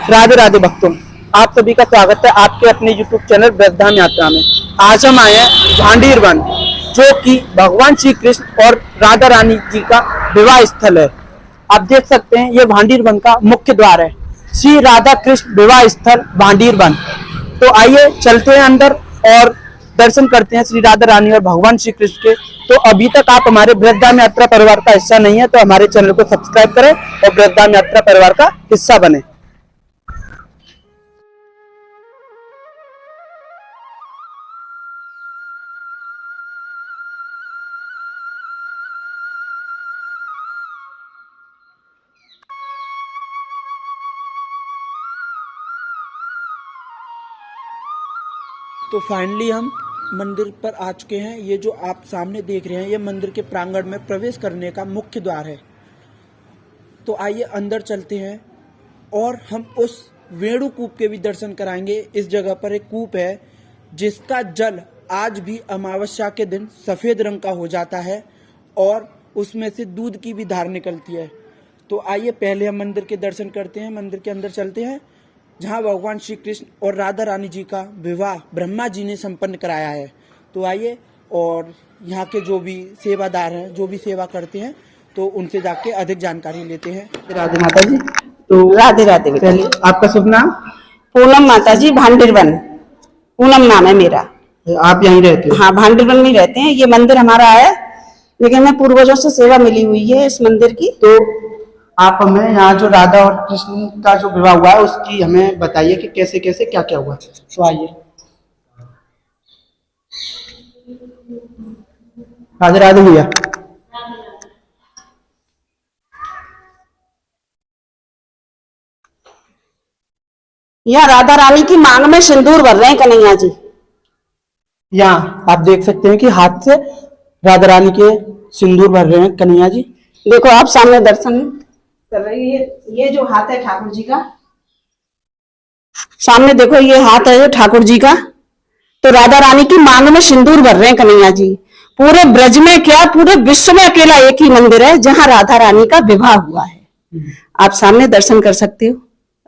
राधे राधे भक्तों, आप सभी का स्वागत है आपके अपने YouTube चैनल ब्रजधाम यात्रा में। आज हम आए हैं भांडीर वन, जो कि भगवान श्री कृष्ण और राधा रानी जी का विवाह स्थल है। आप देख सकते हैं ये भांडीर वन का मुख्य द्वार है, श्री राधा कृष्ण विवाह स्थल भांडीर वन। तो आइए चलते हैं अंदर और दर्शन करते हैं श्री राधा रानी और भगवान श्री कृष्ण के। तो अभी तक आप हमारे ब्रजधाम यात्रा परिवार का हिस्सा नहीं है तो हमारे चैनल को सब्सक्राइब करें और ब्रजधाम यात्रा परिवार का हिस्सा बने। तो फाइनली हम मंदिर पर आ चुके हैं। ये जो आप सामने देख रहे हैं ये मंदिर के प्रांगण में प्रवेश करने का मुख्य द्वार है। तो आइए अंदर चलते हैं और हम उस वेणु कूप के भी दर्शन कराएंगे। इस जगह पर एक कूप है जिसका जल आज भी अमावस्या के दिन सफेद रंग का हो जाता है और उसमें से दूध की भी धार निकलती है। तो आइए पहले हम मंदिर के दर्शन करते हैं, मंदिर के अंदर चलते हैं जहां भगवान श्री कृष्ण और राधा रानी जी का विवाह ब्रह्मा जी ने संपन्न कराया है। तो आइए और यहाँ के जो भी सेवादार हैं, जो भी सेवा करते हैं, तो उनसे जाके अधिक जानकारी लेते हैं। राधे माता जी। तो राधे राधे बेटा। पहले आपका शुभ नाम? पूनम माता जी, भांडीर वन। पूनम नाम है मेरा। आप यहीं रहते हैं? हाँ, भांडीर वन में रहते हैं। ये मंदिर हमारा है, लेकिन हमें पूर्वजों से सेवा मिली हुई है इस मंदिर की। तो आप हमें यहाँ जो राधा और कृष्ण का जो विवाह हुआ है उसकी हमें बताइए कि कैसे कैसे क्या क्या हुआ। तो आइए। राधे राधे भैया। यहाँ राधा रानी की मांग में सिंदूर भर रहे हैं कन्हैया जी। यहाँ आप देख सकते हैं कि हाथ से राधा रानी के सिंदूर भर रहे हैं कन्हैया जी। देखो आप सामने दर्शन कर रही है। ये जो हाथ है ठाकुर जी का, सामने देखो ये हाथ है ठाकुर जी का। तो राधा रानी की मांग में सिंदूर भर रहे हैं कन्हैया जी। पूरे ब्रज में क्या, पूरे विश्व में अकेला एक ही मंदिर है जहां राधा रानी का विवाह हुआ है। आप सामने दर्शन कर सकते हो।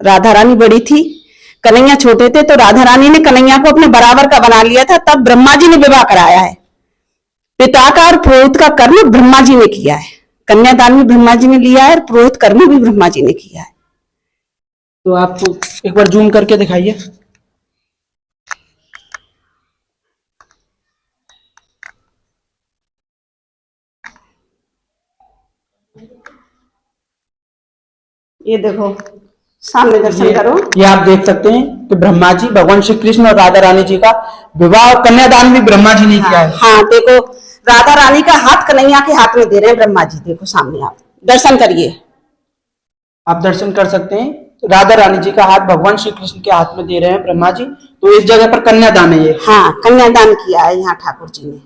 राधा रानी बड़ी थी, कन्हैया छोटे थे, तो राधा रानी ने कन्हैया को अपने बराबर का बना लिया था। तब ब्रह्मा जी ने विवाह कराया है। पिता का और पुरोहित का कर्म ब्रह्मा जी ने किया है। कन्यादान भी ब्रह्मा जी ने लिया है और पुरोहित कर्म भी ब्रह्मा जी ने किया है। तो आप एक बार जूम करके दिखाइए। ये देखो सामने दर्शन करो। ये आप देख सकते हैं कि ब्रह्मा जी, भगवान श्री कृष्ण और राधा रानी जी का विवाह और कन्यादान भी ब्रह्मा जी ने किया है। हाँ देखो, राधा रानी का हाथ कन्हैया के हाथ में दे रहे हैं ब्रह्मा जी। देखो सामने, आप दर्शन करिए। आप दर्शन कर सकते हैं। राधा रानी जी का हाथ भगवान श्री कृष्ण के हाथ में दे रहे हैं ब्रह्मा जी। तो इस जगह पर कन्यादान है ये। हाँ, कन्यादान किया है यहाँ ठाकुर जी ने।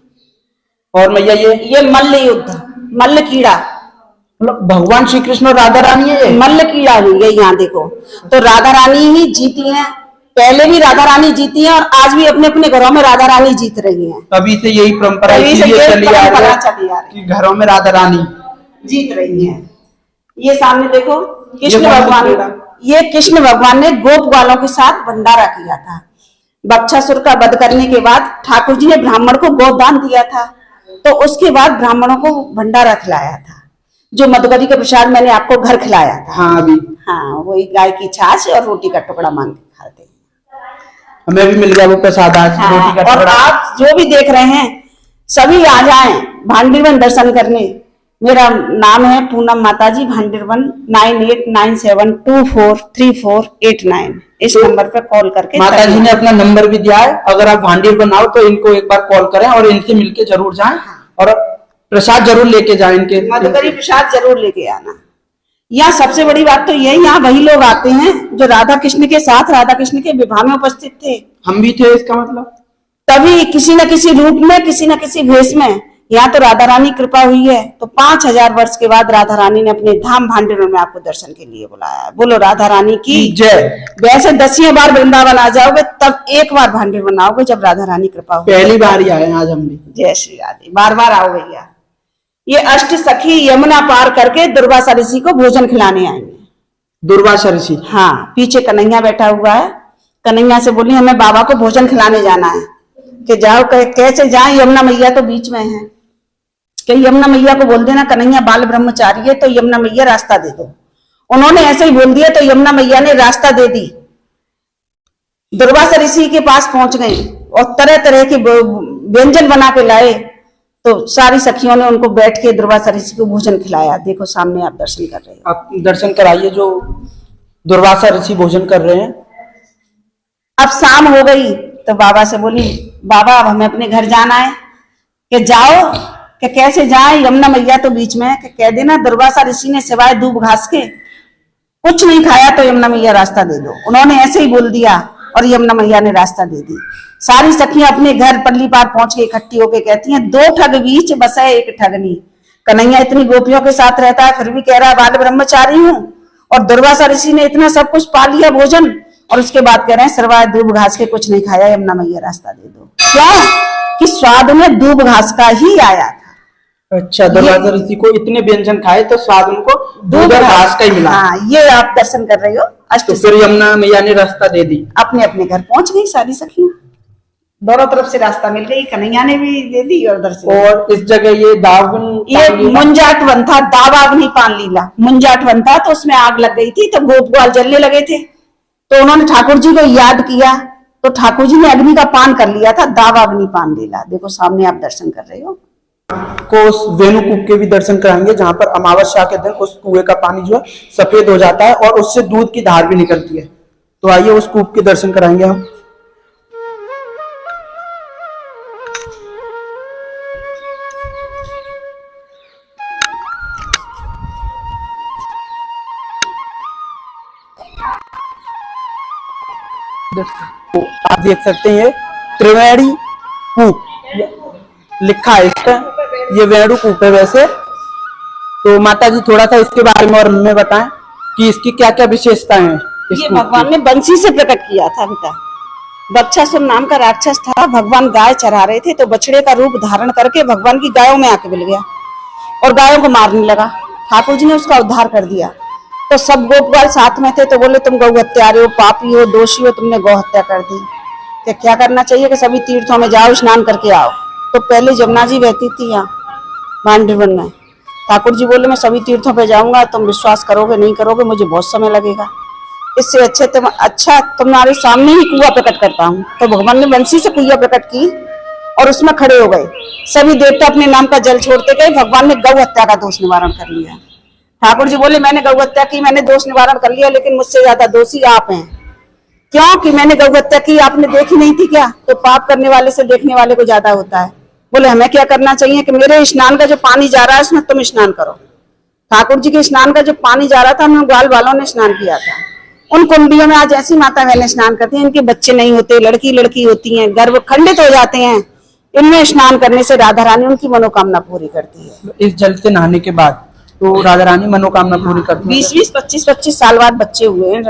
और मैया ये मल्ल युद्ध, मल्ल कीड़ा, मतलब भगवान श्री कृष्ण और राधा रानी है। मल्ल कीड़ा हुई है यहाँ देखो। तो राधा रानी ही जीती हैं, पहले भी राधा रानी जीती हैं और आज भी अपने अपने घरों में राधा रानी जीत रही हैं। तभी से यही परंपरा चली आ रही है कि घरों में राधा रानी जीत रही हैं। ये सामने देखो कृष्ण भगवान, ये कृष्ण भगवान ने गोप ग्वालों के साथ भंडारा किया था। बक्षासुर का वध करने के बाद ठाकुर जी ने ब्राह्मण को गोदान दिया था, तो उसके बाद ब्राह्मणों को भंडारा खिलाया था। जो मधुकरी का प्रसाद मैंने आपको घर खिलाया था। हाँ अभी। हाँ, वही गाय की छाछ और रोटी का टुकड़ा मांग के खाते हैं। हमें भी मिल गया वो प्रसाद आज। हाँ, रोटी का और टुकड़ा। आप जो भी देख रहे हैं सभी आ जाएं भांडीर वन दर्शन करने। मेरा नाम है पूनम माता जी, भांडीर वन। 9897243489 इस नंबर पर कॉल करके। माता जी ने अपना नंबर भी दिया है। अगर आप भांडीर वन आओ तो इनको एक बार कॉल करें और इनसे मिलके जरूर जाएं और प्रसाद जरूर लेके जाएं। इनके मधुकरी प्रसाद जरूर लेके आना। यहाँ सबसे बड़ी बात तो यही, यहाँ वही लोग आते हैं जो राधा कृष्ण के साथ राधा कृष्ण के विवाह में उपस्थित थे। हम भी थे, इसका मतलब तभी किसी न किसी रूप में, किसी न किसी भेष में यहाँ तो राधा रानी कृपा हुई है। तो 5000 वर्ष के बाद राधा रानी ने अपने धाम भांडीर में आपको दर्शन के लिए बुलाया है। बोलो राधा रानी की जय। वैसे 10 बार वृंदावन आ जाओगे तब एक बार भांडीर वन आओगे जब राधा रानी कृपा हो। पहली बार ही आए आज हम भी। जय श्री राधे। बार बार आओ भैया। ये अष्ट सखी यमुना पार करके दुर्वासा ऋषि को भोजन खिलाने आएंगे। दुर्वासा ऋषि। हाँ, पीछे कन्हैया बैठा हुआ है। कन्हैया से बोली हमें बाबा को भोजन खिलाने जाना है, कि जाओ। कैसे जाए, यमुना मैया तो बीच में है, कि यमुना मैया को बोल देना कन्हैया बाल ब्रह्मचारी है, तो यमुना मैया रास्ता दे दो। उन्होंने ऐसे ही बोल दिया, तो यमुना मैया ने रास्ता दे दी। दुर्वासा ऋषि के पास पहुंच गए और तरह तरह के व्यंजन बना के लाए। तो सारी सखियों ने उनको बैठ के दुर्वासा ऋषि को भोजन खिलाया। देखो सामने आप दर्शन कर रहे हो। आप दर्शन कराइए जो दुर्वासा ऋषि भोजन कर रहे हैं। अब शाम हो गई तो बाबा से बोली, बाबा अब हमें अपने घर जाना है। कि जाओ, कि कैसे जाए, यमुना मैया तो बीच में है। कि कह देना दुर्वासा ऋषि ने सिवाय दूब घास के कुछ नहीं खाया, तो यमुना मैया रास्ता दे दो। उन्होंने ऐसे ही बोल दिया और यमुना मैया ने रास्ता दे दी। सारी सखियां अपने घर पल्ली पार पहुंच के इकट्ठी होके कहती हैं, दो ठग बीच बसे एक ठगनी। कन्हैया इतनी गोपियों के साथ रहता है, फिर भी कह रहा है बाल ब्रह्मचारी हूँ। और दुर्वासा ऋषि ने इतना सब कुछ पा लिया भोजन, और उसके बाद कह रहे हैं सिवाय दूब घास के कुछ नहीं खाया, यमुना मैया रास्ता दे दो। क्यों? कि स्वाद में दूब घास का ही आया था। अच्छा, दुर्वासा ऋषि को इतने व्यंजन खाए तो स्वाद उनको दूब घास का ही मिला। हाँ, ये आप दर्शन कर रहे हो। तो फिर यमुना मैया ने रास्ता दे दी। अपने अपने घर पहुंच गई सारी सखियां, दोनों तरफ से रास्ता मिल गई। कन्हैया ने भी दे दी और उधर से। और इस जगह ये दावन, ये मुंजाट वन था, दावाग्नि पान लीला। मुंजाट वन था तो उसमें आग लग गई थी, तो गोप ग्वाल जलने लगे थे। तो उन्होंने ठाकुर जी को याद किया, तो ठाकुर जी ने अग्नि का पान कर लिया था। दावाग्नि पान लीला देखो सामने आप दर्शन कर रहे हो। को उस वेणुकूप के भी दर्शन कराएंगे, जहां पर अमावस्या के दिन उस कुएं का पानी जो है सफेद हो जाता है और उससे दूध की धार भी निकलती है। तो आइए उस कूप के दर्शन कराएंगे हम। तो आप देख सकते हैं त्रिवेणी कूप लिखा है इस पर, ये वेणु कूप है वैसे। तो माता जी थोड़ा सा इसके बारे में और हमें बताएं कि इसकी क्या क्या विशेषताएं हैं। ये भगवान ने बंसी से प्रकट किया था बेटा। बक्षासुर नाम का राक्षस था, भगवान गाय चरा रहे थे, तो बछड़े का रूप धारण करके भगवान की गायों में आके मिल गया और गायों को मारने लगा। ठाकुर जी ने उसका उद्धार कर दिया। तो सब गोपवाल साथ में थे, तो बोले तुम गौ हत्यारे हो, पापी हो, दोषी हो, तुमने गौ हत्या कर दी। तो क्या करना चाहिए कि सभी तीर्थों में जाओ, स्नान करके आओ। तो पहले जमुना जी बहती थी यहाँ भांडीवन में। ठाकुर जी बोले मैं सभी तीर्थों पे जाऊंगा, तुम विश्वास करोगे नहीं करोगे, मुझे बहुत समय लगेगा, इससे अच्छा तुम्हारे सामने ही कुआं प्रकट करता हूँ। तो भगवान ने बंसी से कुआं प्रकट की और उसमें खड़े हो गए। सभी देवता अपने नाम का जल छोड़ते गए। भगवान ने गौ हत्या का दोष निवारण कर लिया। ठाकुर जी बोले मैंने गौ हत्या की, मैंने दोष निवारण कर लिया, लेकिन मुझसे ज्यादा दोषी आप हैं। क्यों? कि मैंने गौ हत्या की, आपने देखी नहीं थी क्या? तो पाप करने वाले से देखने वाले को ज्यादा होता है। बोले हमें क्या करना चाहिए कि मेरे स्नान का जो पानी जा रहा है उसमें तुम स्नान करो। ठाकुर जी के स्नान का जो पानी जा रहा था, हम ग्वाल वालों ने स्नान किया था। उन कुंडियों में आज ऐसी माता बहनें स्नान करती हैं, इनके बच्चे नहीं होते, लड़की लड़की होती हैं, गर्भ खंडित हो जाते हैं। इनमें स्नान करने से राधा रानी उनकी मनोकामना पूरी करती है। इस जल से नहाने के बाद तो राधा रानी मनोकामना पूरी करती है। 20-20, 25-25 साल बाद बच्चे हुए हैं,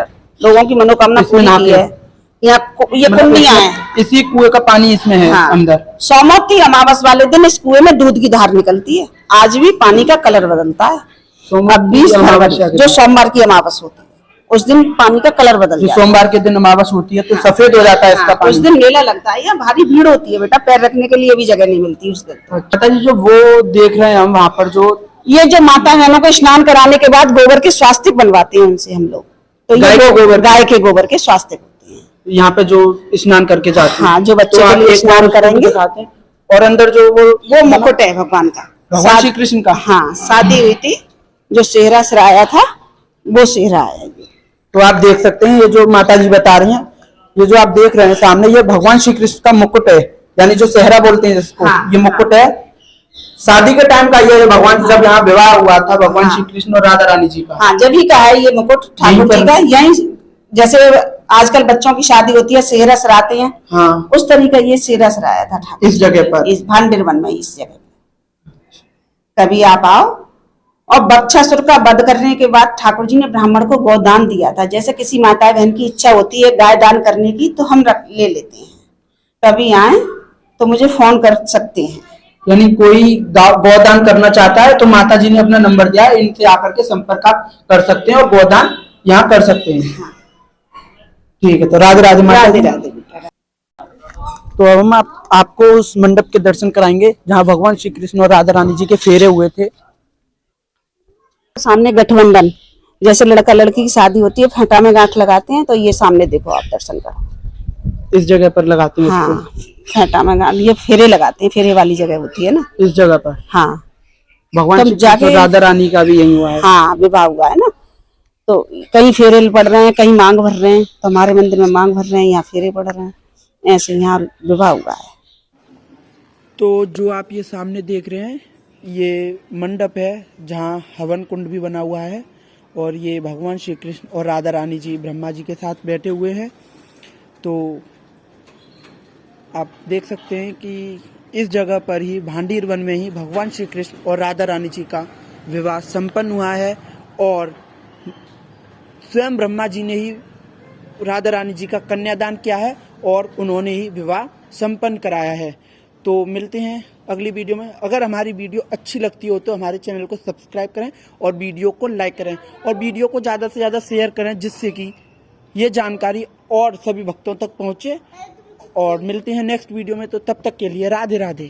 लोगों की मनोकामना पूरी की है। यहाँ ये कुंडियां हैं, इसी कुएं का पानी इसमें है। हाँ। अंदर सोमवती अमावस वाले दिन इस कुएं में दूध की धार निकलती है। आज भी पानी का कलर बदलता है। 20 फरवरी जो सोमवार की अमावस होती है, उस दिन पानी का कलर बदल जाता है। सोमवार के दिन अमावस होती है तो सफेद हो जाता है इसका पानी। उस दिन मेला लगता है, यहाँ भारी भीड़ होती है बेटा, पैर रखने के लिए भी जगह नहीं मिलती उस दिन। माता जी जो वो देख रहे हैं हम वहाँ पर, जो ये जो माता बहनों को स्नान कराने के बाद गोबर के स्वास्तिक बनवाते हैं उनसे हम लोग। तो ये गाय के गोबर के स्वास्तिक होते हैं। यहाँ पे जो स्नान करके जाते हैं। हाँ, जो बच्चे के लिए स्नान करेंगे। और अंदर जो वो मुकुट है भगवान का, भगवान श्री कृष्ण का। हाँ, शादी हुई थी, जो सेहरा सराया था वो सेहरा आया। तो आप देख सकते हैं ये जो माता जी बता रही हैं, ये जो आप देख रहे हैं सामने, ये भगवान श्री कृष्ण का मुकुट है, यानी जो सेहरा बोलते हैं जिसको। हाँ, ये मुकुट है शादी के टाइम का। ये भगवान जब यहाँ विवाह हुआ था भगवान श्री कृष्ण और राधा रानी जी का। हाँ, जब ही का है ये मुकुट ठाकुर जी का। यही जैसे आजकल बच्चों की शादी होती है, सेहरा सराते हैं। हाँ, उस तरीका ये सेहरा सराया था ठाकुर इस जगह पर, इस भांडीवन में, इस जगह। कभी आप आओ। और बक्षासुर का वध करने के बाद ठाकुर जी ने ब्राह्मण को गोदान दिया था। जैसे किसी माता बहन की इच्छा होती है गाय दान करने की, तो हम ले लेते हैं। कभी आए तो मुझे फोन कर सकते हैं। यानी कोई गोदान करना चाहता है तो माता जी ने अपना नंबर दिया है, इनसे आकर के संपर्क आप कर सकते हैं और गोदान यहाँ कर सकते हैं। ठीक है, तो राधे राधे माता राधे दी। राधे बेटा। तो अब हम आपको उस मंडप के दर्शन कराएंगे जहाँ भगवान श्री कृष्ण और राधा रानी जी के फेरे हुए थे। सामने गठबंधन, जैसे लड़का लड़की की शादी होती है, फेंटा में गांठ लगाते हैं, तो ये सामने देखो आप दर्शन करो। इस जगह पर लगाते हैं हाँ, इसको। फेंटा में गांठ, ये फेरे लगाते हैं, फेरे वाली जगह होती है ना, इस जगह पर हाँ। भगवान तब श्री कृष्ण और जाके राधा रानी का भी यही हुआ है। हाँ, विवाह हुआ है ना। तो कहीं फेरे पड़ रहे हैं, कहीं मांग भर रहे हैं, तो हमारे मंदिर में मांग भर रहे हैं, यहाँ फेरे पड़ रहे हैं, ऐसे यहाँ विवाह हुआ है। तो जो आप ये सामने देख रहे हैं ये मंडप है जहाँ हवन कुंड भी बना हुआ है और ये भगवान श्री कृष्ण और राधा रानी जी ब्रह्मा जी के साथ बैठे हुए हैं। तो आप देख सकते हैं कि इस जगह पर ही भांडीर वन में ही भगवान श्री कृष्ण और राधा रानी जी का विवाह संपन्न हुआ है और स्वयं ब्रह्मा जी ने ही राधा रानी जी का कन्यादान किया है और उन्होंने ही विवाह संपन्न कराया है। तो मिलते हैं अगली वीडियो में। अगर हमारी वीडियो अच्छी लगती हो तो हमारे चैनल को सब्सक्राइब करें और वीडियो को लाइक करें और वीडियो को ज़्यादा से ज़्यादा शेयर करें जिससे कि ये जानकारी और सभी भक्तों तक पहुँचे। और मिलते हैं नेक्स्ट वीडियो में, तो तब तक के लिए राधे राधे।